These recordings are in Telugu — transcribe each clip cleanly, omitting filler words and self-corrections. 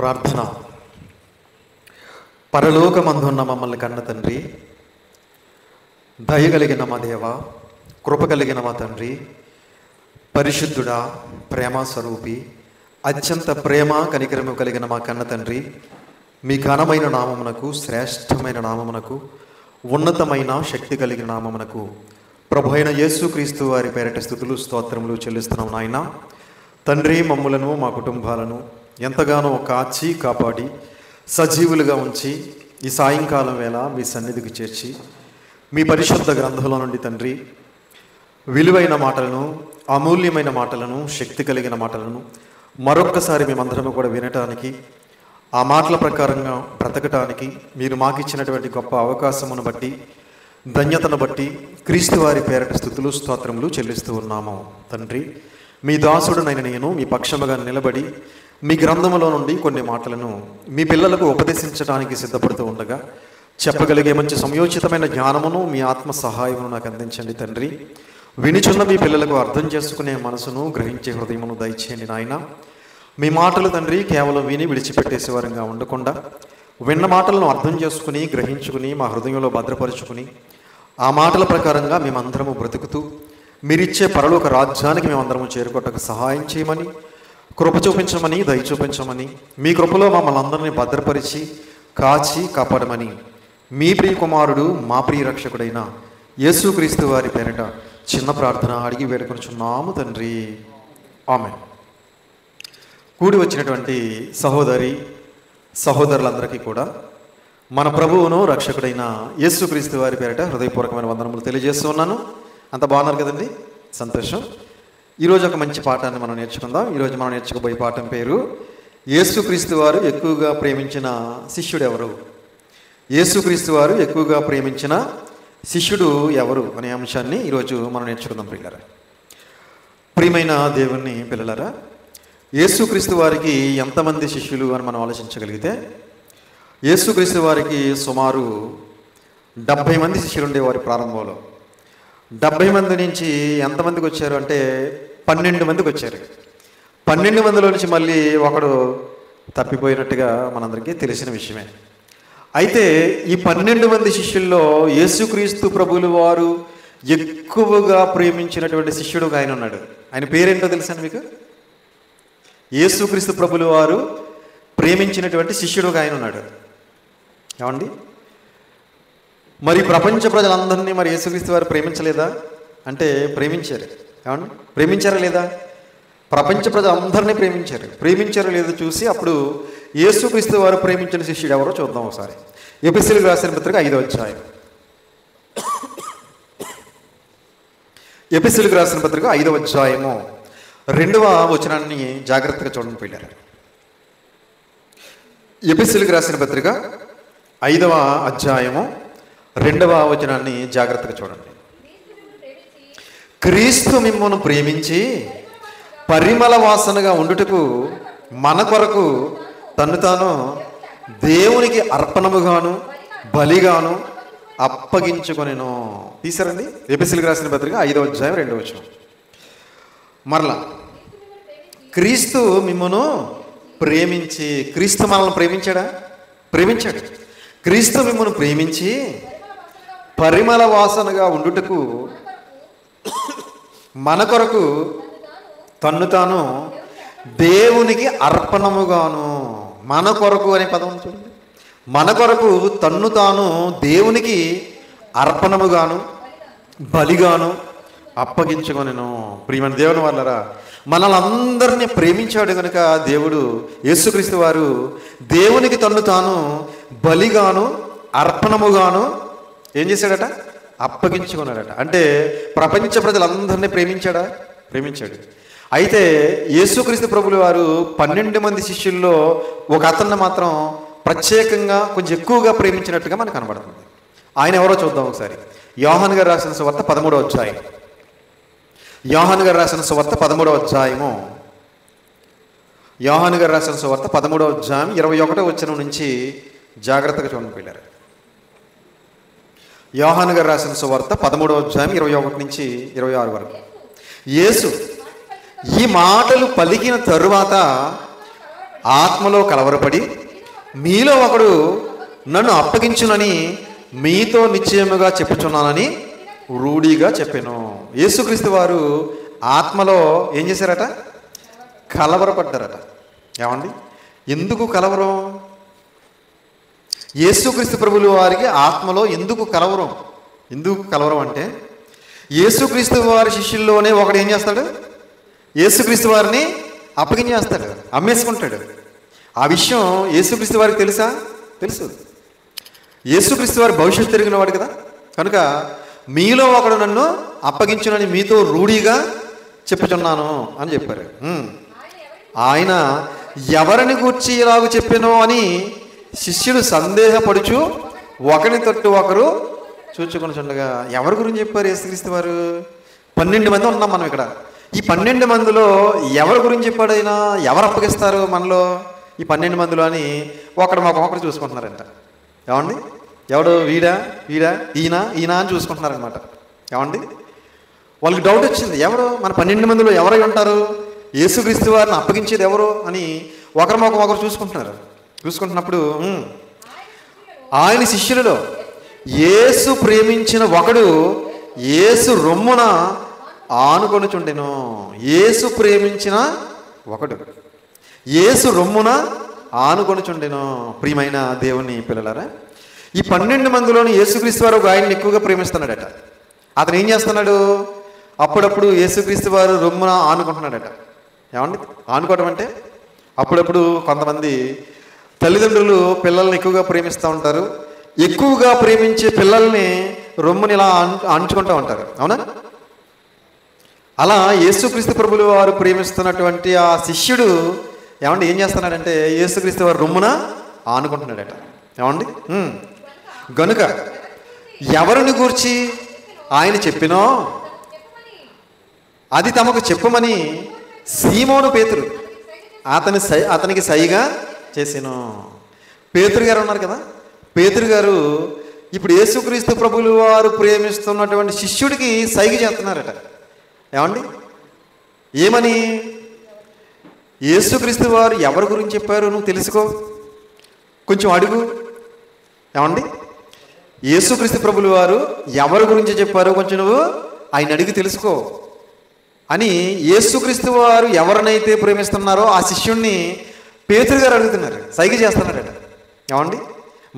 ప్రార్థన. పరలోకమందున్న మమ్మల్ని కన్న తండ్రి, దయగలిగిన మా దేవ, కృప కలిగిన మా తండ్రి, పరిశుద్ధుడా, ప్రేమ స్వరూపి, అత్యంత ప్రేమ కనికరము కలిగిన మా కన్న తండ్రి, మీ ఘనమైన నామమునకు, శ్రేష్టమైన నామమునకు, ఉన్నతమైన శక్తి కలిగిన నామమునకు ప్రభు అయిన యేసుక్రీస్తు వారి పేరిట స్తుతులు స్తోత్రములు చెల్లిస్తున్నాం. నాయన తండ్రి, మమ్ములను మా కుటుంబాలను ఎంతగానో కాచి కాపాడి సజీవులుగా ఉంచి ఈ సాయంకాలం వేళ మీ సన్నిధికి చేర్చి మీ పరిశుద్ధ గ్రంథంలో నుండి తండ్రి విలువైన మాటలను, అమూల్యమైన మాటలను, శక్తి కలిగిన మాటలను మరొక్కసారి మేమందరము కూడా వినటానికి, ఆ మాటల ప్రకారంగా బ్రతకటానికి మీరు మాకిచ్చినటువంటి గొప్ప అవకాశమును బట్టి, ధన్యతను బట్టి క్రీస్తు వారి పేరట స్తుతులు స్తోత్రములు చెల్లిస్తూ ఉన్నాము. తండ్రి, మీ దాసుడునైన నేను మీ పక్షముగా నిలబడి మీ గ్రంథములో నుండి కొన్ని మాటలను మీ పిల్లలకు ఉపదేశించడానికి సిద్ధపడుతూ ఉండగా చెప్పగలిగే మంచి సంయోచితమైన జ్ఞానమును మీ ఆత్మ సహాయమును నాకు అందించండి తండ్రి. వినిచున్న మీ పిల్లలకు అర్థం చేసుకునే మనసును, గ్రహించే హృదయమును దయచేయండి నాయన. మీ మాటలు తండ్రి కేవలం విని విడిచిపెట్టేసే వారంగా ఉండకుండా విన్న మాటలను అర్థం చేసుకుని, గ్రహించుకుని, మా హృదయంలో భద్రపరుచుకుని ఆ మాటల ప్రకారంగా మేమందరము బ్రతుకుతూ మీరిచ్చే పరలోక రాజ్యానికి మేమందరము చేరుకోవటకు సహాయం చేయమని, కృప చూపించమని, దయ చూపించమని, మీ కృపలో మమ్మల్ని అందరినీ భద్రపరిచి కాచి కాపాడమని మీ ప్రియ కుమారుడు, మా ప్రియ రక్షకుడైన యేసుక్రీస్తు వారి పేరిట చిన్న ప్రార్థన అడిగి వేడుకొనుచున్నాము తండ్రి. ఆమేన్. కూడి వచ్చినటువంటి సహోదరి సహోదరులందరికీ కూడా మన ప్రభువును రక్షకుడైన యేసుక్రీస్తు వారి పేరిట హృదయపూర్వకమైన వందనములు తెలియజేస్తూ ఉన్నాను. అంత బాగున్నారు కదండి? సంతోషం. ఈరోజు ఒక మంచి పాఠాన్ని మనం నేర్చుకుందాం. ఈరోజు మనం నేర్చుకోబోయే పాఠం పేరు యేసుక్రీస్తు వారు ఎక్కువగా ప్రేమించిన శిష్యుడు ఎవరు? యేసుక్రీస్తు వారు ఎక్కువగా ప్రేమించిన శిష్యుడు ఎవరు అనే అంశాన్ని ఈరోజు మనం నేర్చుకుందాం. ప్రియులారా, ప్రియమైన దేవుని పిల్లలారా, యేసుక్రీస్తు వారికి ఎంతమంది శిష్యులు అని మనం ఆలోచించగలిగితే, యేసుక్రీస్తు వారికి సుమారు 70 మంది శిష్యులు ఉండేవారు ప్రారంభంలో. 70 మంది నుంచి ఎంతమందికి వచ్చారు అంటే 12 మందికి వచ్చారు. 12 మందిలో నుంచి మళ్ళీ ఒకడు తప్పిపోయినట్టుగా మనందరికీ తెలిసిన విషయమే. అయితే ఈ 12 మంది శిష్యుల్లో యేసుక్రీస్తు ప్రభువుల వారు ఎక్కువగా ప్రేమించినటువంటి శిష్యుడు ఆయన ఉన్నాడు. ఆయన పేరేంటో తెలుసా మీకు? యేసుక్రీస్తు ప్రభువుల వారు ప్రేమించినటువంటి శిష్యుడు ఆయన ఉన్నాడు. ఏమండి, మరి ప్రపంచ ప్రజలందరినీ మరి యేసుక్రీస్తు వారు ప్రేమించలేదా అంటే ప్రేమించారు. ఏమండి, ప్రేమించారా లేదా? ప్రపంచ ప్రజలందరినీ ప్రేమించారు. ప్రేమించారో లేదో చూసి అప్పుడు యేసుక్రీస్తు వారు ప్రేమించిన శిష్యుడు ఎవరో చూద్దాం ఒకసారి. ఎఫెసీయులకు రాసిన పత్రిక 5వ అధ్యాయం. ఎఫెసీయులకు రాసిన పత్రిక 5వ అధ్యాయము 2వ వచనాన్ని జాగ్రత్తగా చూడండి పిల్లలు. ఎఫెసీయులకు రాసిన పత్రిక 5వ అధ్యాయము 2వ వచనాన్ని జాగ్రత్తగా చూడండి. క్రీస్తు మిమ్మును ప్రేమించి పరిమళ వాసనగా ఉండుటకు మన కొరకు తన్ను తాను దేవునికి అర్పణముగాను బలిగాను అప్పగించుకొనెను. తీసారండి? ఎఫెసీయులకు రాసిన పత్రిక 5వ అధ్యాయం 2వ వచనం. మరలా, క్రీస్తు మిమ్మును ప్రేమించి, క్రీస్తు మనల్ని ప్రేమించాడా? ప్రేమించాడు. క్రీస్తు మిమ్మును ప్రేమించి పరిమళ వాసనగా ఉండుటకు మన కొరకు తన్ను తాను దేవునికి అర్పణముగాను. మన కొరకు అనే పదం చూడండి. మన కొరకు తన్ను తాను దేవునికి అర్పణముగాను బలిగాను అప్పగించుకొనెను. ప్రియమైన దేవుని వాళ్ళరా, మనల్ని అందరినీ ప్రేమించాడు కనుక దేవుడు, యేసుక్రీస్తు వారు దేవునికి తన్ను తాను బలిగాను అర్పణముగాను ఏం చేశాడట? అప్పగించుకున్నాడట. అంటే ప్రపంచ ప్రజలందరినీ ప్రేమించాడా? ప్రేమించాడు. అయితే యేసుక్రీస్తు ప్రభువుల వారు 12 మంది శిష్యుల్లో ఒక అతన్ని మాత్రం ప్రత్యేకంగా కొంచెం ఎక్కువగా ప్రేమించినట్టుగా మనకు కనబడుతుంది. ఆయన ఎవరో చూద్దాం ఒకసారి. యోహాను గారు రాసిన సువార్త 13వ అధ్యాయం. యోహాను గారు రాసిన సువార్త 13వ అధ్యాయము. యోహాను గారు రాసిన సువార్త 13వ అధ్యాయం 21వ వచనం నుంచి జాగ్రత్తగా చూడండి పిల్లలు. యోహాను గారు రాసిన సువార్త 13వ అధ్యాయం 21 నుంచి 26 వరకు. యేసు ఈ మాటలు పలికిన తరువాత ఆత్మలో కలవరపడి మీలో ఒకడు నన్ను అప్పగించునని మీతో నిశ్చయముగా చెప్పుచున్నానని రూఢిగా చెప్పాను. యేసుక్రీస్తు వారు ఆత్మలో ఏం చేశారట? కలవరపడ్డారట. ఏమండి, ఎందుకు కలవరం? యేసుక్రీస్తు ప్రభులు వారికి ఆత్మలో ఎందుకు కలవరం? ఎందుకు కలవరం అంటే, యేసుక్రీస్తు వారి శిష్యుల్లోనే ఒకడు ఏం చేస్తాడు? యేసుక్రీస్తు వారిని అప్పగించేస్తాడు, అమ్మేసుకుంటాడు. ఆ విషయం యేసుక్రీస్తు వారికి తెలుసా? తెలుసు. యేసుక్రీస్తు వారి భవిష్యత్తు తిరిగిన వాడు కదా. కనుక మీలో ఒకడు నన్ను అప్పగించునని మీతో రూఢిగా చెప్పుచున్నాను అని చెప్పారు. ఆయన ఎవరిని గూర్చి ఇలాగ చెప్పానో అని శిష్యులు సందేహపడుచు ఒకరిని తట్టు ఒకరు చూచుకొనుచుండగా, ఎవరి గురించి చెప్పారు యేసుక్రీస్తు వారు? 12 మంది ఉన్నాం మనం ఇక్కడ. ఈ 12 మందిలో ఎవరి గురించి చెప్పాడు ఆయన? ఎవరు అప్పగిస్తారు మనలో ఈ 12 మందిలో అని ఒకరు చూసుకుంటున్నారంట. ఏమండి, ఎవడు? వీడా వీడా ఈయన ఈయన అని చూసుకుంటున్నారనమాట. ఏమండి, వాళ్ళకి డౌట్ వచ్చింది, ఎవరు మన 12 మందిలో ఎవరై ఉంటారు? యేసుక్రీస్తు వారిని అప్పగించేది ఎవరు అని ఒకరు చూసుకుంటున్నప్పుడు ఆయన శిష్యులలో యేసు ప్రేమించిన ఒకడు యేసు రొమ్మున ఆనుకొనుచుండెను. యేసు ప్రేమించిన ఒకడు యేసు రొమ్మున ఆనుకొనుచుండెను. ప్రియమైన దేవుని పిల్లలారా, ఈ 12 మందిలోని యేసుక్రీస్తు వారు ఒక ఆయన్ని ఎక్కువగా ప్రేమిస్తున్నాడట. అతను ఏం చేస్తున్నాడు? అప్పుడప్పుడు యేసుక్రీస్తు వారు రొమ్మున ఆనుకుంటున్నాడట. ఏమండి, ఆనుకోవడం అంటే అప్పుడప్పుడు కొంతమంది తల్లిదండ్రులు పిల్లల్ని ఎక్కువగా ప్రేమిస్తూ ఉంటారు. ఎక్కువగా ప్రేమించే పిల్లల్ని రొమ్ముని ఇలా ఆనుచుకుంటూ ఉంటారు. అవునా? అలా యేసుక్రీస్తు ప్రభులు వారు ప్రేమిస్తున్నటువంటి ఆ శిష్యుడు ఏమండి ఏం చేస్తున్నాడంటే, యేసుక్రీస్తు వారు రొమ్మున ఆనుకుంటున్నాడట. ఏమండి, గనుక ఎవరిని గూర్చి ఆయన చెప్పినో అది తమకు చెప్పమని సీమోను పేతురు అతనికి సైగా చేసాను. పేతురు గారు ఉన్నారు కదా, పేతురు గారు ఇప్పుడు యేసుక్రీస్తు ప్రభులు వారు ప్రేమిస్తున్నటువంటి శిష్యుడికి సైగ చేస్తున్నారట. ఏమండి, ఏమని? యేసుక్రీస్తు వారు ఎవరి గురించి చెప్పారు నువ్వు తెలుసుకో, కొంచెం అడుగు. ఏమండి, యేసుక్రీస్తు ప్రభులు వారు ఎవరి గురించి చెప్పారో కొంచెం నువ్వు ఆయన అడిగి తెలుసుకో అని యేసుక్రీస్తు వారు ఎవరినైతే ప్రేమిస్తున్నారో ఆ శిష్యుణ్ణి పేతురు గారు అడుగుతున్నారు, సైగ చేస్తున్నారట. ఏమండి,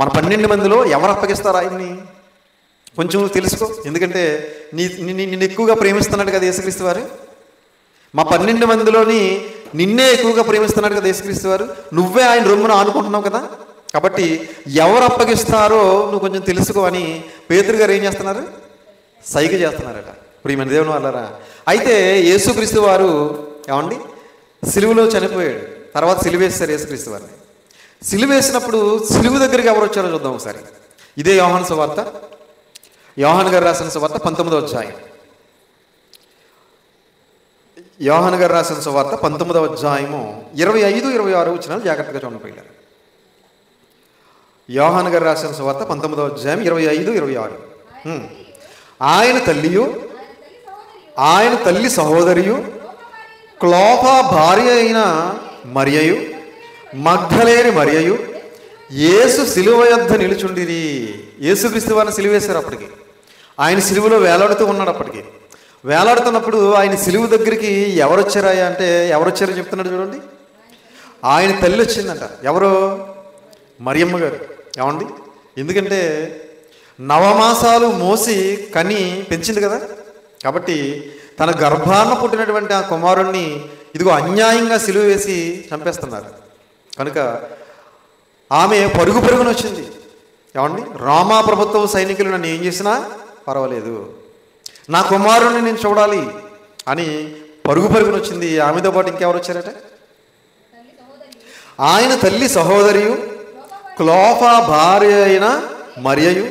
మన 12 మందిలో ఎవరు అప్పగిస్తారు ఆయన్ని? కొంచెం తెలుసుకో, ఎందుకంటే నిన్ను ఎక్కువగా ప్రేమిస్తున్నాడు కదా యేసుక్రీస్తు వారు. మా 12 మందిలోని నిన్నే ఎక్కువగా ప్రేమిస్తున్నాడు కదా యేసుక్రీస్తు వారు. నువ్వే ఆయన రొమ్మున ఆనుకుంటున్నావు కదా, కాబట్టి ఎవరు అప్పగిస్తారో నువ్వు కొంచెం తెలుసుకో అని పేతురు గారు ఏం చేస్తున్నారు? సైగ చేస్తున్నారట. ప్రియమైన దేవుని వాళ్ళారా, అయితే యేసుక్రీస్తు వారు ఏమండి సిలువలో చనిపోయాడు. తర్వాత సిలువేస్తారు యేసుక్రీస్తు వారిని. సిలువేసినప్పుడు సిలువు దగ్గరికి ఎవరు వచ్చారో చూద్దాం ఒకసారి. ఇదే యోహాను సువార్త, యోహాను గారు రాసిన సువార్త 19వ అధ్యాయం. యోహాను గారు రాసిన సువార్త 19వ అధ్యాయము 25-26 వచనాలు జాగ్రత్తగా చూడండి. యోహాను గారు రాసిన సువార్త 19వ అధ్యాయం 25-26. ఆయన తల్లి సహోదరియు క్లోపా భార్య అయిన మరియయు మగ్ధలేని మరియయు యేసు సిలువ యొద్ద నిలుచుండిరి. యేసుక్రీస్తు వారిని సిలువేశారు. అప్పటికి ఆయన సిలువలో వేలాడుతూ ఉన్నాడు. అప్పటికి వేలాడుతున్నప్పుడు ఆయన సిలువ దగ్గరికి ఎవరు వచ్చారాయా అంటే, ఎవరు వచ్చారో చెప్తున్నాడు చూడండి. ఆయన తల్లి వచ్చిందంట. ఎవరు? మరియమ్మ గారు. ఏమండి, ఎందుకంటే 9 మాసాలు మోసి కని పెంచింది కదా, కాబట్టి తన గర్భాన పుట్టినటువంటి ఆ కుమారుణ్ణి ఇదిగో అన్యాయంగా సిలువ వేసి చంపేస్తున్నారు. కనుక ఆమె పరుగున వచ్చింది. ఏమండి, రామా ప్రభుత్వ సైనికులు నన్ను ఏం చేసినా పర్వాలేదు, నా కుమారుణ్ణి నేను చూడాలి అని పరుగున వచ్చింది. ఆమెతో పాటు ఇంకెవరు వచ్చారట? ఆయన తల్లి సహోదరియు క్లోపా భార్య అయిన మరియయు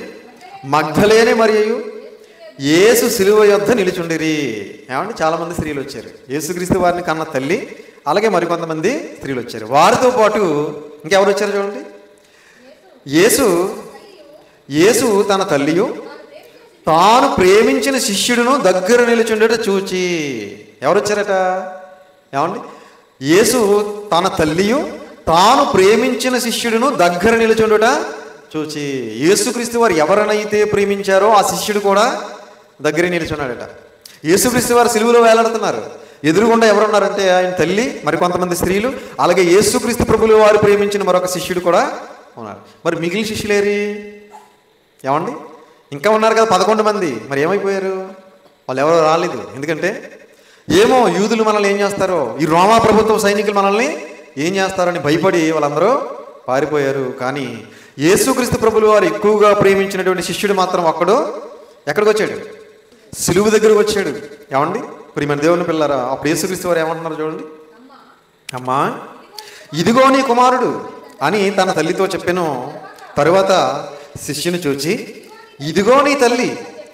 మగ్ధలేని మరియయు యేసు సిలువ యొద్ద నిలుచుండిరి. ఏమంటే చాలామంది స్త్రీలు వచ్చారు. యేసుక్రీస్తు వారిని కన్న తల్లి, అలాగే మరికొంతమంది స్త్రీలు వచ్చారు. వారితో పాటు ఇంకెవరు వచ్చారు చూడండి. యేసు తన తల్లియు తాను ప్రేమించిన శిష్యుడును దగ్గర నిలుచుండట చూచి. ఎవరు వచ్చారట? ఏమండి, యేసు తన తల్లియు తాను ప్రేమించిన శిష్యుడును దగ్గర నిలుచుండుట చూచి. యేసుక్రీస్తు వారు ఎవరినైతే ప్రేమించారో ఆ శిష్యుడు కూడా దగ్గర నిలుచున్నాడట. యేసుక్రీస్తు వారు సిలువలో వేలాడుతున్నారు. ఎదురుగుండా ఎవరున్నారంటే ఆయన తల్లి, మరికొంతమంది స్త్రీలు, అలాగే యేసుక్రీస్తు ప్రభులు వారు ప్రేమించిన మరొక శిష్యుడు కూడా ఉన్నారు. మరి మిగిలిన శిష్యులేరి ఏమండి? ఇంకా ఉన్నారు కదా 11 మంది. మరి ఏమైపోయారు? వాళ్ళు ఎవరో రాలేదు. ఎందుకంటే ఏమో యూదులు మనల్ని ఏం చేస్తారో, ఈ రోమా ప్రభుత్వ సైనికులు మనల్ని ఏం చేస్తారని భయపడి వాళ్ళందరూ పారిపోయారు. కానీ యేసుక్రీస్తు ప్రభులు వారు ఎక్కువగా ప్రేమించినటువంటి శిష్యుడు మాత్రం ఒక్కడు ఎక్కడికి వచ్చాడు? సిలువ దగ్గరకు వచ్చాడు. ఏమండి? ప్రియమైన దేవుని పిల్లరా, అప్పుడు యేసుక్రీస్తు వారు ఏమంటున్నారు చూడండి. అమ్మా, ఇదిగో నీ కుమారుడు అని తన తల్లితో చెప్పాను. తరువాత శిష్యుని చూచి ఇదిగో నీ తల్లి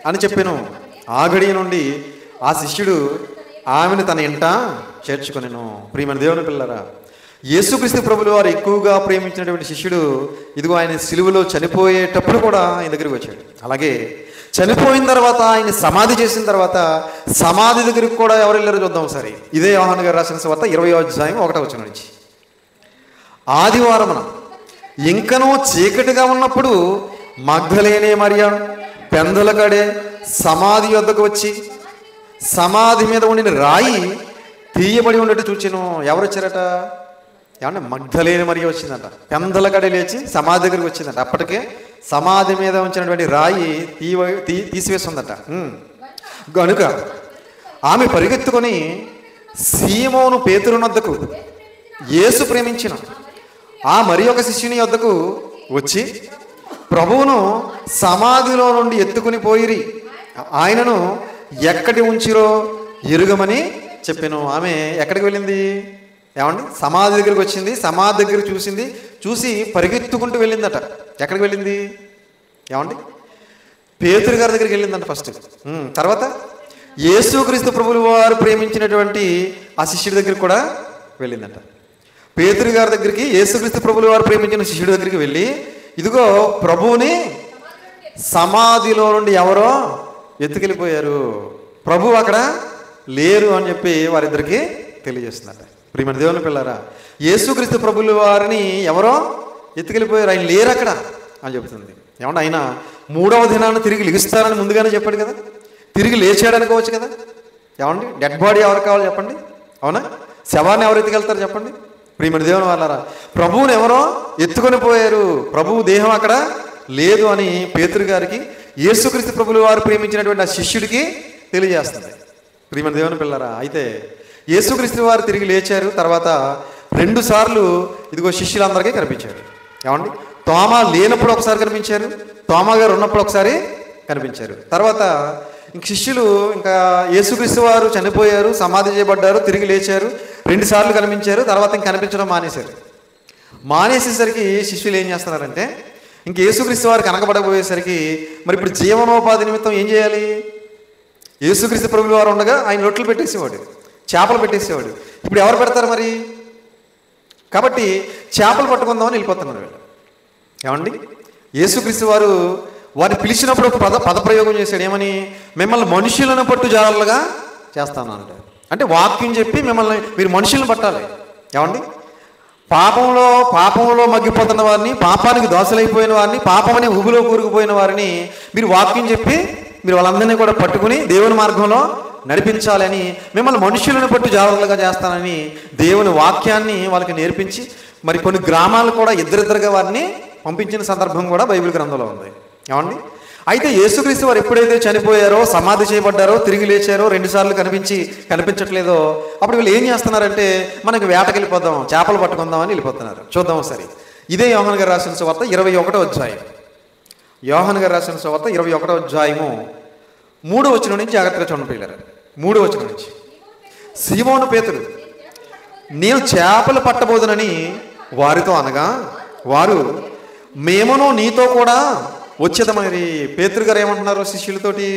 అని చెప్పాను. ఆ గడియ నుండి ఆ శిష్యుడు ఆమెను తన ఇంట చేర్చుకొనెను. ప్రియమైన దేవుని పిల్లరా, యేసుక్రీస్తు ప్రభులు వారు ఎక్కువగా ప్రేమించినటువంటి శిష్యుడు ఇదిగో ఆయన సిలువలో చనిపోయేటప్పుడు కూడా ఆయన దగ్గరికి వచ్చాడు. అలాగే చనిపోయిన తర్వాత ఆయన సమాధి చేసిన తర్వాత సమాధి దగ్గరికి కూడా ఎవరు వెళ్ళారో చూద్దాం ఒకసారి. ఇదే యోహాను గారు రాసిన సువార్త 20వ అధ్యాయం 1వ వచనం నుంచి. ఆదివారమున ఇంకనూ చీకటిగా ఉన్నప్పుడు మగ్దలేనే మరియా పెందలకడే సమాధి వద్దకు వచ్చి సమాధి మీద ఉండిన రాయి తీయబడి ఉన్నట్టు చూచాను. ఎవరు వచ్చారట? ఏమంటే మగ్దలేని మరియ వచ్చిందంట. పెందలకడే లేచి సమాధి దగ్గరికి వచ్చిందంట. అప్పటికే సమాధి మీద ఉంచినటువంటి రాయి తీసివేస్తుందట. కనుక ఆమె పరిగెత్తుకొని సీమోను పేతురునొద్దకు, యేసు ప్రేమించిన ఆ మరి ఒక శిష్యుని వద్దకు వచ్చి ప్రభువును సమాధిలో నుండి ఎత్తుకుని పోయిరి, ఆయనను ఎక్కడి ఉంచిరో ఎరుగమని చెప్పాను. ఆమె ఎక్కడికి వెళ్ళింది? ఏమండి? సమాధి దగ్గరికి వచ్చింది. సమాధి దగ్గర చూసింది. చూసి పరిగెత్తుకుంటూ వెళ్ళిందట. ఎక్కడికి వెళ్ళింది? ఏమండి? పేతురు గారి దగ్గరికి వెళ్ళిందంట ఫస్ట్. తర్వాత యేసుక్రీస్తు ప్రభులు వారు ప్రేమించినటువంటి ఆ శిష్యుడి దగ్గరికి కూడా వెళ్ళిందంట. పేతురు గారి దగ్గరికి యేసుక్రీస్తు ప్రభులు వారు ప్రేమించిన శిష్యుడి దగ్గరికి వెళ్ళి ఇదిగో ప్రభువుని సమాధిలో నుండి ఎవరో ఎత్తుకెళ్ళిపోయారు, ప్రభు అక్కడ లేరు అని చెప్పి వారిద్దరికి తెలియజేస్తుందట. ప్రియమైన దేవుని పిల్లరా, యేసుక్రీస్తు ప్రభులు వారిని ఎవరో ఎత్తుకెళ్ళిపోయారు, ఆయన లేరు అక్కడ అని చెబుతుంది. ఏమంటే ఆయన 3వ దినాన్ని తిరిగి లెగుస్తారని ముందుగానే చెప్పాడు కదా. తిరిగి లేచాడు అనుకోవచ్చు కదా. ఏమండి? డెడ్ బాడీ ఎవరు కావాలి చెప్పండి? అవునా? శవాన్ని ఎవరు ఎత్తుకెళ్తారు చెప్పండి? ప్రియమైన దేవుని వాళ్ళారా, ప్రభువుని ఎవరో ఎత్తుకొని పోయారు, ప్రభువు దేహం అక్కడ లేదు అని పేతురు గారికి యేసుక్రీస్తు ప్రభులు వారు ప్రేమించినటువంటి ఆ శిష్యుడికి తెలియజేస్తుంది. ప్రియమైన దేవుని పిల్లరా, అయితే యేసుక్రీస్తు వారు తిరిగి లేచారు. తర్వాత 2 సార్లు ఇదిగో శిష్యులందరికీ కనిపించారు. ఏమండి? తోమా లేనప్పుడు ఒకసారి కనిపించారు, తోమా గారు ఉన్నప్పుడు ఒకసారి కనిపించారు. తర్వాత ఇంక శిష్యులు ఇంకా యేసుక్రీస్తు వారు చనిపోయారు, సమాధి చేయబడ్డారు, తిరిగి లేచారు, 2 సార్లు కనిపించారు. తర్వాత ఇంక కనిపించడం మానేశారు. మానేసేసరికి శిష్యులు ఏం చేస్తున్నారంటే ఇంక యేసుక్రీస్తు వారు కనకబడబోయేసరికి మరి ఇప్పుడు జీవనోపాధి నిమిత్తం ఏం చేయాలి? యేసుక్రీస్తు ప్రభులు వారు ఉండగా ఆయన రొట్టెలు పెట్టేసేవాడు, చేపలు పెట్టేసేవాడు. ఇప్పుడు ఎవరు పెడతారు మరి? కాబట్టి చేపలు పట్టుకుందామని వెళ్ళిపోతున్నారు వీళ్ళు. ఏమండి? యేసుక్రీస్తు వారు వారిని పిలిచినప్పుడు పదప్రయోగం చేశాడు. ఏమని? మిమ్మల్ని మనుషులను పట్టు జాగ్రత్తగా చేస్తాను అంటారు. అంటే వాక్యం చెప్పి మిమ్మల్ని మీరు మనుషులను పట్టాలి. ఏమండి? పాపంలో మగ్గిపోతున్న వారిని, పాపానికి దోసలైపోయిన వారిని, పాపమని ఊబిలో కూరుకుపోయిన వారిని మీరు వాక్యం చెప్పి మీరు వాళ్ళందరినీ కూడా పట్టుకుని దేవుని మార్గంలో నడిపించాలని, మిమ్మల్ని మనుషులను పట్టు జాగ్రత్తగా చేస్తానని దేవుని వాక్యాన్ని వాళ్ళకి నేర్పించి మరి కొన్ని గ్రామాలు కూడా ఇద్దరిద్దరుగా వారిని పంపించిన సందర్భం కూడా బైబిల్ గ్రంథంలో ఉంది. ఏమండి? అయితే యేసుక్రీస్తు వారు ఎప్పుడైతే చనిపోయారో, సమాధి చేయబడ్డారో, తిరిగి లేచారో, 2 సార్లు కనిపించట్లేదో అప్పుడు వీళ్ళు ఏం చేస్తున్నారంటే మనకి వేటకెళ్ళిపోదాం, చేపలు పట్టుకుందామని వెళ్ళిపోతున్నారు. చూద్దాం ఒకసారి. ఇదే యోహాను గారు రాసిన సువార్త 21వ అధ్యాయం. యోహాను గారు రాసిన సువార్త 21వ అధ్యాయము 3వ వచనం నుంచి జాగ్రత్తగా చూడండి పిల్లలు. 3వ వచనం నుంచి. సీమోను పేతురు నేను చేపలు పట్టబోదునని వారితో అనగా వారు మేమును నీతో కూడా వచ్చేదమని. పేతురు గారు ఏమంటున్నారు శిష్యులతోటి?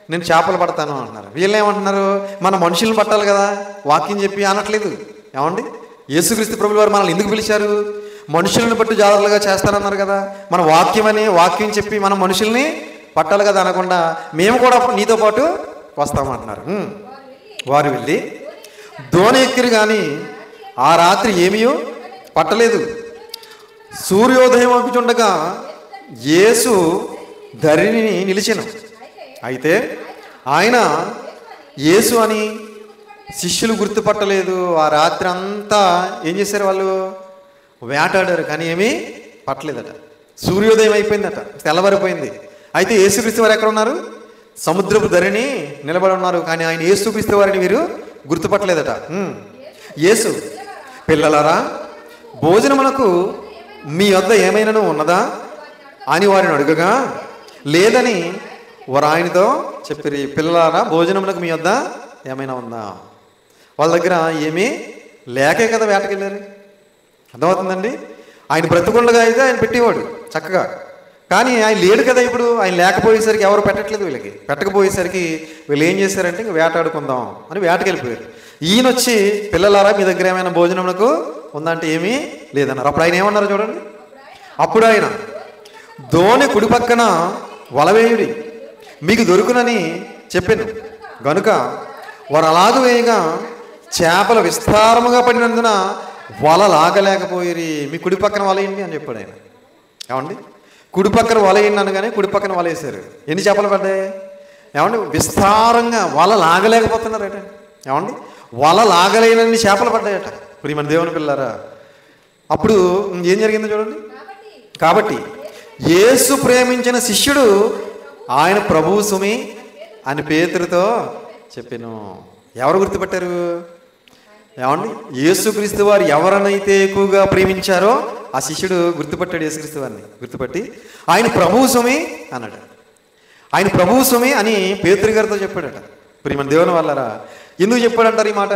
నేను చేపలు పడతాను అంటున్నారు. వీళ్ళు ఏమంటున్నారు? మన మనుషులను పట్టాలి కదా, వాక్యం చెప్పి అనట్లేదు. ఏమండి? యేసుక్రీస్తు ప్రభులు వారు మనల్ని ఎందుకు పిలిచారు? మనుషులను పట్టు జాగ్రత్తగా చేస్తారన్నారు కదా. మన వాక్యం చెప్పి మనం మనుషుల్ని పట్టాలి కదా అనకుండా మేము కూడా నీతో పాటు వస్తామంటున్నారు. వారు వెళ్ళి దోణి ఎక్కిరు కానీ ఆ రాత్రి ఏమీ పట్టలేదు. సూర్యోదయం అవుతుండగా యేసు ధరిని నిలిచెను. అయితే ఆయన యేసు అని శిష్యులు గుర్తుపట్టలేదు. ఆ రాత్రి అంతా ఏం చేశారు? వాళ్ళు వేటాడారు, కానీ ఏమీ పట్టలేదట. సూర్యోదయం అయిపోయిందట, తెల్లవారిపోయింది. అయితే యేసుక్రీస్తు వారు ఎక్కడ ఉన్నారు? సముద్రపు ధరిని నిలబడి ఉన్నారు, కానీ ఆయన యేసుక్రీస్తు వారిని వీరు గుర్తుపట్టలేదట. యేసు, పిల్లలారా, భోజనమునకు మీ వద్ద ఏమైనాను ఉన్నదా అని వారిని అడుగగా లేదని వారు ఆయనతో చెప్పిరి. పిల్లలారా, భోజనమునకు మీ వద్ద ఏమైనా ఉందా? వాళ్ళ దగ్గర ఏమీ లేకే కదా వేటకెళ్ళారు. అర్థమవుతుందండి? ఆయన బ్రతుకుండగా అయితే ఆయన పెట్టేవాడు చక్కగా, కానీ ఆయన లేడు కదా. ఇప్పుడు ఆయన లేకపోయేసరికి ఎవరు పెట్టట్లేదు. వీళ్ళకి పెట్టకపోయేసరికి వీళ్ళు ఏం చేశారంటే ఇంక వేటాడుకుందాం అని వేటకెళ్ళిపోయారు. ఈయన వచ్చి, పిల్లలారా, మీ దగ్గర ఏమైనా భోజనమునకు ఉందంటే ఏమీ లేదన్నారు. అప్పుడు ఆయన ఏమన్నారు చూడండి. అప్పుడు ఆయన, దోణి కుడి పక్కన వలవేయుడి, మీకు దొరుకునని చెప్పాను. గనుక వారు అలాగ వేయగా చేపలు విస్తారముగా పడినందున వల లాగలేకపోయిరి. మీ కుడి పక్కన వలయండి అని చెప్పాడు ఆయన. ఏమండి? కుడి పక్కన వలయండి అనగానే కుడి పక్కన వలేసారు. ఎన్ని చేపలు పడ్డాయి? ఏమండి? విస్తారంగా వల లాగలేకపోతున్నారట. ఏమండి? వల లాగలేనన్ని చేపలు పడ్డాయట. ఇప్పుడు మన దేవుని పిల్లరా, అప్పుడు ఏం జరిగిందో చూడండి. కాబట్టి యేసు ప్రేమించిన శిష్యుడు ఆయన ప్రభువు సుమి అని పేతురుతో చెప్పాను. ఎవరు గుర్తుపట్టారు? ఏమండి? యేసుక్రీస్తు వారు ఎవరినైతే ఎక్కువగా ప్రేమించారో ఆ శిష్యుడు గుర్తుపట్టాడు. యేసుక్రీస్తు వారిని గుర్తుపట్టి ఆయన ప్రభువు సుమి అన్నాడు. ఆయన ప్రభువు సుమి అని పేతురు గారితో చెప్పాడట. ఇప్పుడు మన దేవుని వాళ్ళరా, ఎందుకు చెప్పాడంటారు ఈ మాట?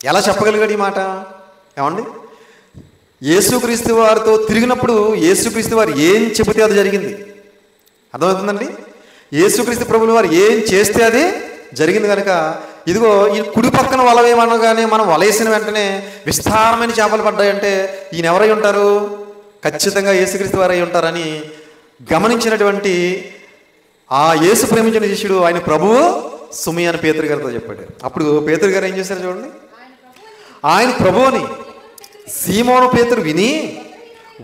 ఎలా చెప్పగలిగాడు ఈ మాట? ఏమండి? యేసుక్రీస్తు వారితో తిరిగినప్పుడు యేసుక్రీస్తు వారు ఏం చెబితే అది జరిగింది. అర్థమవుతుందండి? యేసుక్రీస్తు ప్రభువుల వారు ఏం చేస్తే అది జరిగింది. కనుక ఇదిగో ఈ కుడి పక్కన వల వేయమనగానే మనం వలేసిన వెంటనే విస్తారమైన చేపలు పడ్డాయంటే ఈయన ఎవరై ఉంటారు? ఖచ్చితంగా యేసుక్రీస్తు వారు అయి ఉంటారని గమనించినటువంటి ఆ యేసు ప్రేమించిన శిష్యుడు ఆయన ప్రభువు సుమి అని పేతురు గారితో చెప్పాడు. అప్పుడు పేతురు గారు ఏం చేశారు చూడండి. ఆయన ప్రభువుని సీమోను పేతురు విని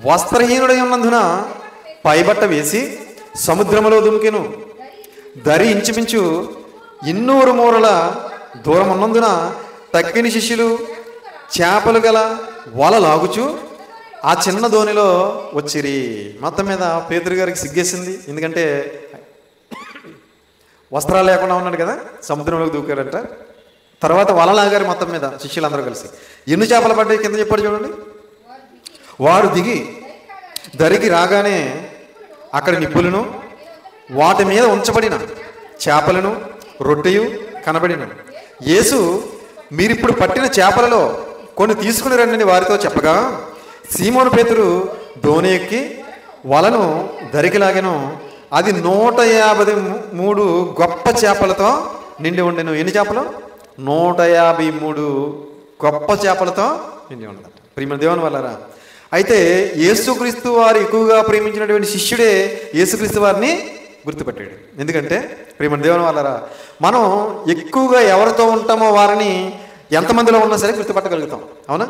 వస్త్రహీనుడై ఉన్నందున పైబట్ట వేసి సముద్రములో దుమికెను. దరి ఇంచుమించు 200 మూరల దూరం ఉన్నందున తక్కిన శిష్యులు చేపలు గల వల లాగుచు ఆ చిన్న దోణిలో వచ్చిరి. మొత్తం మీద పేతురు గారికి సిగ్గేసింది. ఎందుకంటే వస్త్రాలు లేకుండా ఉన్నాడు కదా, సముద్రంలోకి దూకాడంట. తర్వాత వల లాగారు మొత్తం మీద శిష్యులందరూ కలిసి. ఎన్ని చేపలు పడ్డాయి కింద చెప్పాడు చూడండి. వారు దిగి దరికి రాగానే అక్కడ నిప్పులను వాటి మీద ఉంచబడిన చేపలను రొట్టెయు కనబడిన. యేసు, మీరిప్పుడు పట్టిన చేపలలో కొన్ని తీసుకుని రండి వారితో చెప్పగా సీమోను పేతురు దోణి ఎక్కి వలను దరికి లాగెను. అది 153 గొప్ప చేపలతో నిండి ఉండెను. ఎన్ని చేపలు? 153 గొప్ప చేపలతో నిండి ఉండదట. ప్రియమైన దేవుని వల్లరా, అయితే యేసుక్రీస్తు వారు ఎక్కువగా ప్రేమించినటువంటి శిష్యుడే యేసుక్రీస్తు వారిని గుర్తుపట్టాడు. ఎందుకంటే ప్రియమైన దేవుని వల్లరా, మనం ఎక్కువగా ఎవరితో ఉంటామో వారిని ఎంతమందిలో ఉన్నా సరే గుర్తుపట్టగలుగుతాం. అవునా?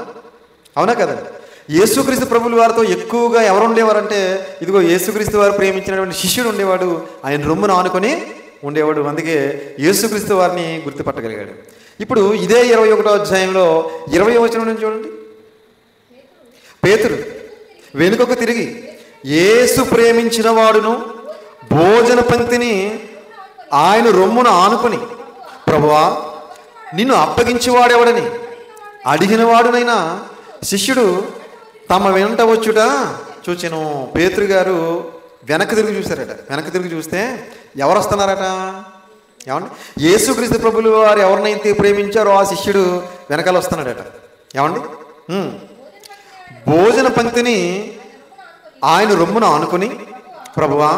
అవునా కదా? యేసుక్రీస్తు ప్రభువుల వారితో ఎక్కువగా ఎవరు ఉండేవారంటే ఇదిగో యేసుక్రీస్తు వారు ప్రేమించినటువంటి శిష్యుడు ఉండేవాడు. ఆయన రొమ్మును ఆనుకొని ఉండేవాడు. అందుకే యేసుక్రీస్తు వారిని గుర్తుపట్టగలిగాడు. ఇప్పుడు ఇదే 21వ అధ్యాయంలో 20వ వచనం నుంచి చూడండి. పేతురు వెనుకకు తిరిగి యేసు ప్రేమించిన వాడును భోజన పంక్తిని ఆయన రొమ్మును ఆనుకొని, ప్రభువా, నిన్ను అప్పగించేవాడెవడని అడిగిన వాడునైనా శిష్యుడు తమ వెంట వచ్చుట చూచెను. పేతురు గారు వెనక్కి తిరిగి చూశారట. వెనక్కి తిరిగి చూస్తే ఎవరు వస్తున్నారట? ఏమండి? యేసుక్రీస్తు ప్రభువులు వారు ఎవరినైతే ప్రేమించారో ఆ శిష్యుడు వెనకాల వస్తున్నాడట. ఏమండి? భోజన పంక్తిని ఆయన రొమ్మును ఆనుకొని, ప్రభువా,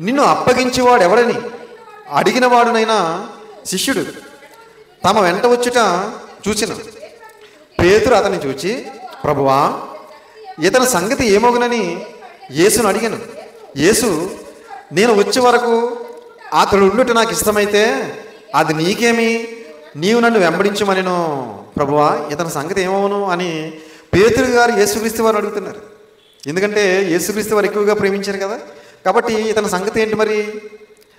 నిన్ను అప్పగించేవాడు ఎవడని అడిగిన వాడునైనా శిష్యుడు తమ వెంట వచ్చుట చూచిన. పేతురు అతన్ని చూచి, ప్రభువా, ఇతని సంగతి ఏమోగనని యేసును అడిగాను. యేసు, నేను వచ్చే వరకు అతడు ఉండుట నాకు ఇష్టమైతే అది నీకేమి, నీవు నన్ను వెంబడించమనెను. ప్రభువా, ఇతని సంగతి ఏమవును అని పేతురు గారు యేసుక్రీస్తు వారు అడుగుతున్నారు. ఎందుకంటే యేసుక్రీస్తు వారు ఎక్కువగా ప్రేమించారు కదా. కాబట్టి ఇతని సంగతి ఏంటి మరి?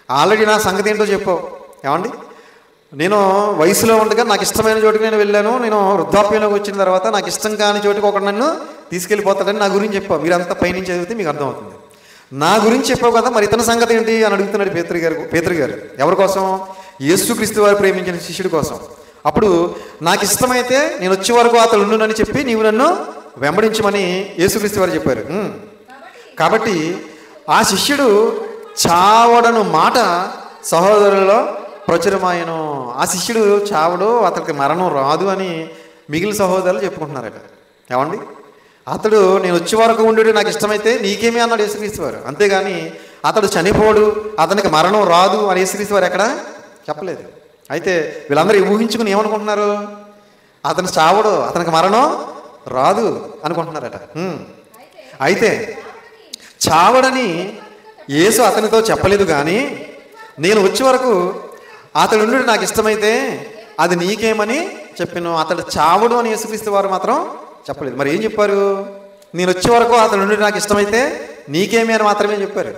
ఆల్రెడీ నా సంగతి ఏంటో చెప్పావు. ఏమండి, నేను వయసులో ఉండగా నాకు ఇష్టమైన చోటుకి నేను వెళ్ళాను. నేను వృద్ధాప్యంలోకి వచ్చిన తర్వాత నాకు ఇష్టం కాని చోటుకి ఒకటి నన్ను తీసుకెళ్ళిపోతాడని నా గురించి చెప్పావు. మీరంతా పైనుంచి చదివితే మీకు అర్థమవుతుంది. నా గురించి చెప్పావు కదా, మరి ఇతని సంగతి ఏంటి అని అడుగుతున్నాడు పేతురు గారు. ఎవరి కోసం? యేసుక్రీస్తు వారు ప్రేమించిన శిష్యుడి కోసం. అప్పుడు నాకు ఇష్టమైతే నేను వచ్చే వరకు అతడు ఉండునని చెప్పి నీవు నన్ను వెంబడించమని యేసుక్రీస్తు వారు చెప్పారు. కాబట్టి ఆ శిష్యుడు చావడను మాట సహోదరులలో ప్రచురమాయను. ఆ శిష్యుడు చావడు, అతనికి మరణం రాదు అని మిగిలిన సహోదరులు చెప్పుకుంటున్నారట. ఏమండి, అతడు నేను వచ్చే వరకు ఉండు నాకు ఇష్టమైతే నీకేమీ అన్నాడు యేసుక్రీస్తు వారు. అంతేగాని అతడు చనిపోడు, అతనికి మరణం రాదు అని యేసుక్రీస్తు వారు ఎక్కడ చెప్పలేదు. అయితే వీళ్ళందరూ ఊహించుకుని ఏమనుకుంటున్నారు? అతను చావడు, అతనికి మరణం రాదు అనుకుంటున్నారట. అయితే చావడని యేసు అతనితో చెప్పలేదు. కానీ నేను వచ్చే వరకు అతడు ఉండు నాకు ఇష్టమైతే అది నీకేమని చెప్పాను. అతడు చావడు అని యేసుక్రీస్తు వారు మాత్రం చెప్పలేదు. మరి ఏం చెప్పారు? నేను వచ్చే వరకు అతడు ఉండు నాకు ఇష్టమైతే నీకేమి అని మాత్రమే చెప్పారు.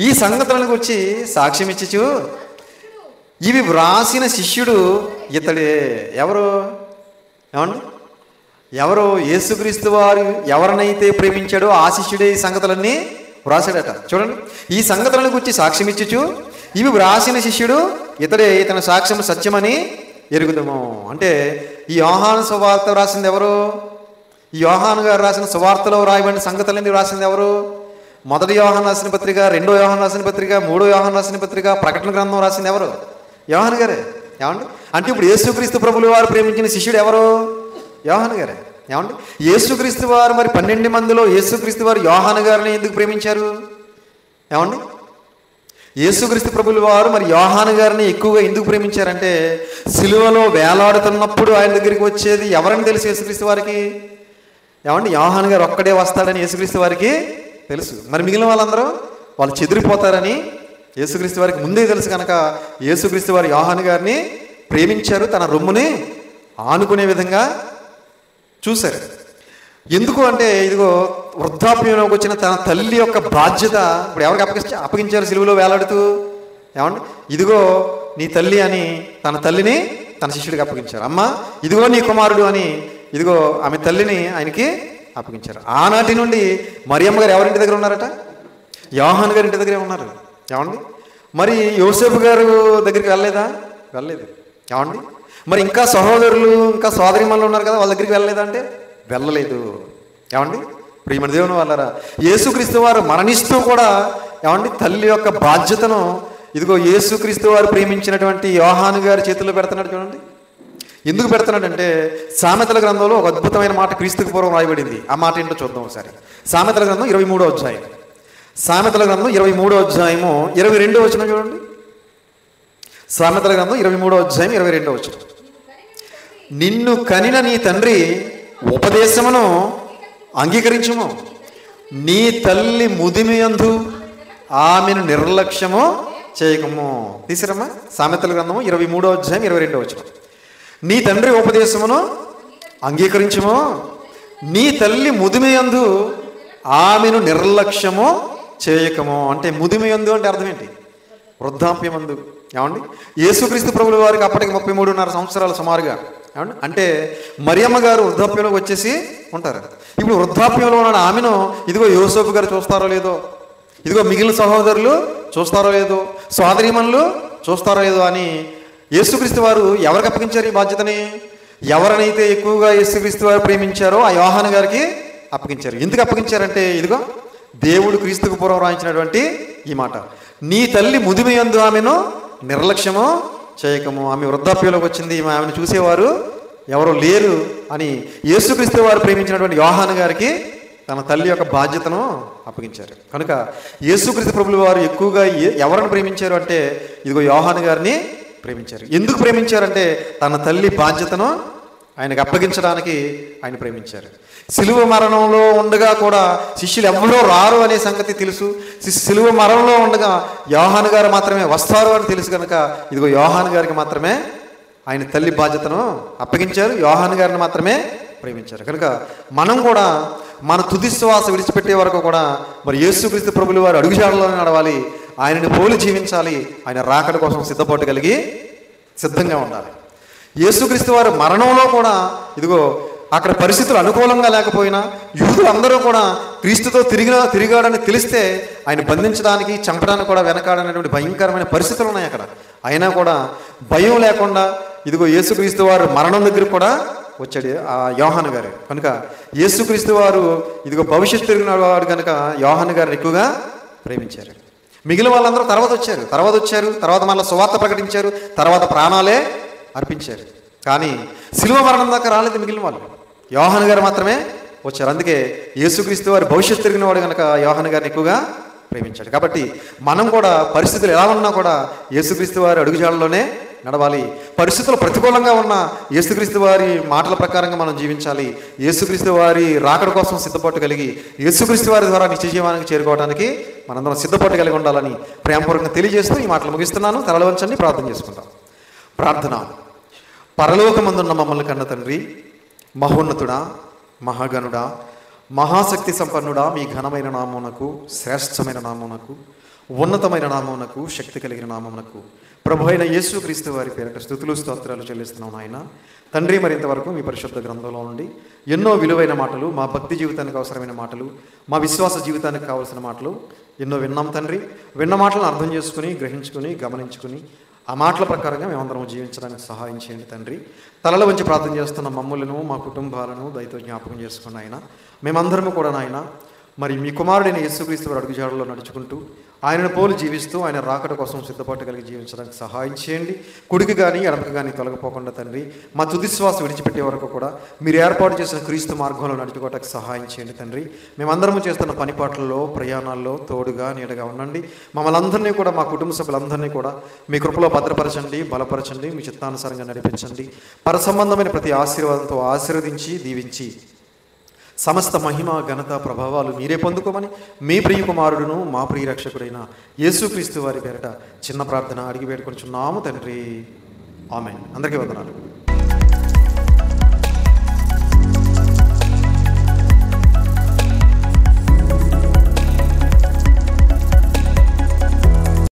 ఈ సంగతులను గురించి సాక్ష్యం ఇచ్చిచు ఇవి వ్రాసిన శిష్యుడు ఇతడే. ఎవరు? ఏమండి, ఎవరు? యేసుక్రీస్తు వారు ఎవరినైతే ప్రేమించాడో ఆ శిష్యుడే ఈ సంగతులన్నీ వ్రాసాడట. చూడండి, ఈ సంగతులను గురించి సాక్ష్యం ఇచ్చుచు ఇవి వ్రాసిన శిష్యుడు ఇతడే, ఇతని సాక్ష్యం సత్యమని ఎరుగుదము. అంటే ఈ యోహాను సువార్త రాసింది ఎవరు? ఈ యోహాను గారు రాసిన సువార్తలో రాయబడిన సంగతులన్నీ రాసింది ఎవరు? మొదటి యోహాను రాసిన పత్రిక, రెండో యోహాను రాసిన పత్రిక, మూడో యోహాను రాసిన పత్రిక, ప్రకటన గ్రంథం రాసింది ఎవరు? యోహాను గారే. ఏమండి, అంటే ఇప్పుడు యేసుక్రీస్తు ప్రభులు వారు ప్రేమించిన శిష్యుడు ఎవరు? యోహాను గారే. ఏమండి, యేసుక్రీస్తు వారు మరి 12 మందిలో యేసుక్రీస్తు వారు యోహాను గారిని ఎందుకు ప్రేమించారు? ఏమండి, యేసుక్రీస్తు ప్రభులు వారు మరి యోహాను గారిని ఎక్కువగా ఎందుకు ప్రేమించారంటే సిలువలో వేలాడుతున్నప్పుడు ఆయన దగ్గరికి వచ్చేది ఎవరని తెలుసు యేసుక్రీస్తు వారికి? ఏమండి, యోహాను గారు ఒక్కడే వస్తాడని యేసుక్రీస్తు వారికి తెలుసు. మరి మిగిలిన వాళ్ళందరూ వాళ్ళు చెదిరిపోతారని యేసుక్రీస్తు వారికి ముందే తెలుసు. కనుక యేసుక్రీస్తు వారు యోహాను గారిని ప్రేమించారు, తన రొమ్ముని ఆనుకునే విధంగా చూశారు. ఎందుకు అంటే ఇదిగో వృద్ధాప్యంలోకి వచ్చిన తన తల్లి యొక్క బాధ్యత ఇప్పుడు ఎవరికి అప్పగించారు? సిలువలో వేలాడుతూ. ఏమండి, ఇదిగో నీ తల్లి అని తన తల్లిని తన శిష్యుడికి అప్పగించారు. అమ్మ ఇదిగో నీ కుమారుడు అని ఇదిగో ఆమె తల్లిని ఆయనకి అప్పగించారు. ఆనాటి నుండి మరియమ్మ గారు ఎవరింటి దగ్గర ఉన్నారట? యోహాను గారి ఇంటి దగ్గరే ఉన్నారు. ఏమండి, మరి యోసేపు గారు దగ్గరికి వెళ్ళలేదా? వెళ్ళలేదు. ఏమండి, మరి ఇంకా సహోదరులు ఇంకా సోదరిమణులు ఉన్నారు కదా, వాళ్ళ దగ్గరికి వెళ్ళలేదా అంటే వెళ్ళలేదు. ఏమండి, ప్రియమైన దేవుని వాళ్ళారా, యేసుక్రీస్తు వారు మరణిస్తూ కూడా ఏమండి తల్లి యొక్క బాధ్యతను ఇదిగో యేసుక్రీస్తు వారు ప్రేమించినటువంటి యోహాను గారి చేతుల్లో పెడుతున్నాడు. చూడండి, ఎందుకు పెడుతున్నాడంటే సామెతల గ్రంథంలో ఒక అద్భుతమైన మాట క్రీస్తుకు పూర్వం రాయబడింది. ఆ మాట ఏంటో చూద్దాం ఒకసారి. సామెతల గ్రంథం 23వ అధ్యాయం. సామెతల గ్రంథం 23వ అధ్యాయము 22వ వచనం చూడండి. సామెతల గ్రంథం 23వ అధ్యాయం 22వ వచనం. నిన్ను కనిన నీ తండ్రి ఉపదేశమును అంగీకరించుము, నీ తల్లి ముదిమియందు ఆమెను నిర్లక్ష్యము చేయకము. తీసిరమ్మా, సామెతల గ్రంథము 23వ అధ్యాయం 22వ వచనం. నీ తండ్రి ఉపదేశమును అంగీకరించుము, నీ తల్లి ముదిమియందు ఆమెను నిర్లక్ష్యము చేయకము. అంటే ముదిమియందు అంటే అర్థం ఏంటి? వృద్ధాప్యమందు. ఏమండి, యేసుక్రీస్తు ప్రభుల వారికి అప్పటికి 33.5 సంవత్సరాలు సుమారుగా. ఏమండి, అంటే మరియమ్మ గారు వృద్ధాప్యంలోకి వచ్చేసి ఉంటారు. ఇప్పుడు వృద్ధాప్యంలో ఉన్న ఆమెను ఇదిగో యోసేపు గారు చూస్తారో లేదో, ఇదిగో మిగిలిన సహోదరులు చూస్తారో లేదో, సోదరీమణులు చూస్తారో లేదో అని యేసుక్రీస్తు వారు ఎవరికి అప్పగించారు ఈ బాధ్యతని? ఎవరినైతే ఎక్కువగా యేసుక్రీస్తు వారు ప్రేమించారో ఆ యోహాను గారికి అప్పగించారు. ఎందుకు అప్పగించారంటే ఇదిగో దేవుడు క్రీస్తుకు పూర్వం రాయించినటువంటి ఈ మాట, నీ తల్లి ముదిమియందు ఆమెను నిర్లక్ష్యము చేయకము. ఆమె వృద్ధాప్యంలోకి వచ్చింది, ఆమెను చూసేవారు ఎవరు లేరు అని యేసుక్రీస్తు వారు ప్రేమించినటువంటి యోహాను గారికి తన తల్లి యొక్క బాధ్యతను అప్పగించారు. కనుక యేసుక్రీస్తు ప్రభుల వారు ఎక్కువగా ఎవరిని ప్రేమించారు అంటే ఇదిగో యోహాను గారిని ప్రేమించారు. ఎందుకు ప్రేమించారంటే తన తల్లి బాధ్యతను ఆయనకు అప్పగించడానికి ఆయన ప్రేమించారు. సిలువ మరణంలో ఉండగా కూడా శిష్యులు ఎవరో రారు అనే సంగతి తెలుసు. సిలువ మరణంలో ఉండగా యోహాను గారు మాత్రమే వస్తారు అని తెలుసు. కనుక ఇదిగో యోహాను గారికి మాత్రమే ఆయన తల్లి బాధ్యతను అప్పగించారు, యోహాను గారిని మాత్రమే ప్రేమించారు. కనుక మనం కూడా మన తుది శ్వాస విడిచిపెట్టే వరకు కూడా మరి యేసుక్రీస్తు ప్రభులు వారు అడుగుజాడలోనే నడవాలి, ఆయనని పోలి జీవించాలి, ఆయన రాకడ కోసం సిద్ధపాటు కలిగి సిద్ధంగా ఉండాలి. యేసుక్రీస్తు వారు మరణంలో కూడా ఇదిగో అక్కడ పరిస్థితులు అనుకూలంగా లేకపోయినా యూదులు అందరూ కూడా క్రీస్తుతో తిరిగాడని తెలిస్తే ఆయన బంధించడానికి చంపడానికి కూడా వెనకాడనేటువంటి భయంకరమైన పరిస్థితులు ఉన్నాయి అక్కడ. అయినా కూడా భయం లేకుండా ఇదిగో యేసుక్రీస్తు వారు మరణం దగ్గర కూడా వచ్చాడు ఆ యోహాను గారు. కనుక యేసుక్రీస్తు వారు ఇదిగో భవిష్యత్తు తిరిగిన వాడు కనుక యోహాను గారిని ఎక్కువగా ప్రేమించారు. మిగిలిన వాళ్ళందరూ తర్వాత వచ్చారు, తర్వాత మళ్ళీ సువార్త ప్రకటించారు, తర్వాత ప్రాణాలే అర్పించారు. కానీ శిలువ మరణం దాకా రాలేదు మిగిలిన వాళ్ళు, యోహాను గారు మాత్రమే వచ్చారు. అందుకే యేసుక్రీస్తు వారు భవిష్యత్తు తిరిగిన వాడు కనుక యోహాను గారిని ఎక్కువగా ప్రేమించాడు. కాబట్టి మనం కూడా పరిస్థితులు ఎలా ఉన్నా కూడా యేసుక్రీస్తు వారి అడుగుజాడలోనే నడవాలి. పరిస్థితులు ప్రతికూలంగా ఉన్న యేసుక్రీస్తు వారి మాటల ప్రకారంగా మనం జీవించాలి. యేసుక్రీస్తు వారి రాకడ కోసం సిద్ధపాటు కలిగి యేసుక్రీస్తు వారి ద్వారా నిత్య జీవానికి చేరుకోవడానికి మనందరం సిద్ధపాటు కలిగి ఉండాలని ప్రేమపూర్వకంగా తెలియజేస్తూ ఈ మాటలు ముగిస్తున్నాను. తలలు వంచండి, ప్రార్థన చేసుకుంటాం. ప్రార్థన. పరలోకమందున్న మమ్మల్ని కన్న తండ్రి, మహోన్నతుడా, మహాగణుడా, మహాశక్తి సంపన్నుడా, మీ ఘనమైన నామమునకు, శ్రేష్టమైన నామమునకు, ఉన్నతమైన నామమునకు, శక్తి కలిగిన నామమునకు ప్రభు అయిన యేసుక్రీస్తు వారి పేరిట స్తుతులు స్తోత్రాలు చెల్లిస్తున్నాం ఆయన తండ్రి. మరింతవరకు మీ పరిశుద్ధ గ్రంథంలో నుండి ఎన్నో విలువైన మాటలు, మా భక్తి జీవితానికి అవసరమైన మాటలు, మా విశ్వాస జీవితానికి కావలసిన మాటలు ఎన్నో విన్నాం తండ్రి. విన్న మాటలను అర్థం చేసుకుని, గ్రహించుకుని, గమనించుకుని ఆ మాటల ప్రకారంగా మేమందరం జీవించడానికి సహాయం చేయండి తండ్రి. తలలో వంచి ప్రార్థన చేస్తున్న మమ్మల్ని, మా కుటుంబాలను దయతో జ్ఞాపకం చేసుకున్న ఆయన మేమందరము కూడా నాయన మరి మీ కుమారుడైన యేసుక్రీస్తు వారి అడుగుజాడలో నడుచుకుంటూ ఆయనను పోలి జీవిస్తూ ఆయన రాకడ కోసం సిద్ధపాటు కలిగి జీవించడానికి సహాయం చేయండి. కుడికి కానీ ఎడమకి కానీ తొలగిపోకుండా తండ్రి మా తుది శ్వాస విడిచిపెట్టే వరకు కూడా మీరు ఏర్పాటు చేసిన క్రీస్తు మార్గంలో నడుచుకోవడానికి సహాయం చేయండి తండ్రి. మేమందరము చేస్తున్న పనిపాట్లలో, ప్రయాణాల్లో తోడుగా నీడగా ఉండండి. మమ్మల్ని అందరినీ కూడా, మా కుటుంబ సభ్యులందరినీ కూడా మీ కృపలో భద్రపరచండి, బలపరచండి, మీ చిత్తానుసారంగా నడిపించండి. పరసంబంధమైన ప్రతి ఆశీర్వాదంతో ఆశీర్వదించి దీవించి సమస్త మహిమ, ఘనత, ప్రభావాలు మీరే పొందుకోమని మీ ప్రియ కుమారుడును మా ప్రియ రక్షకుడైన యేసుక్రీస్తు వారి పేరిట చిన్న ప్రార్థన అడిగి వేడుకొంచున్నాము తండ్రి. ఆమేన్. అందరికీ వందనాలు.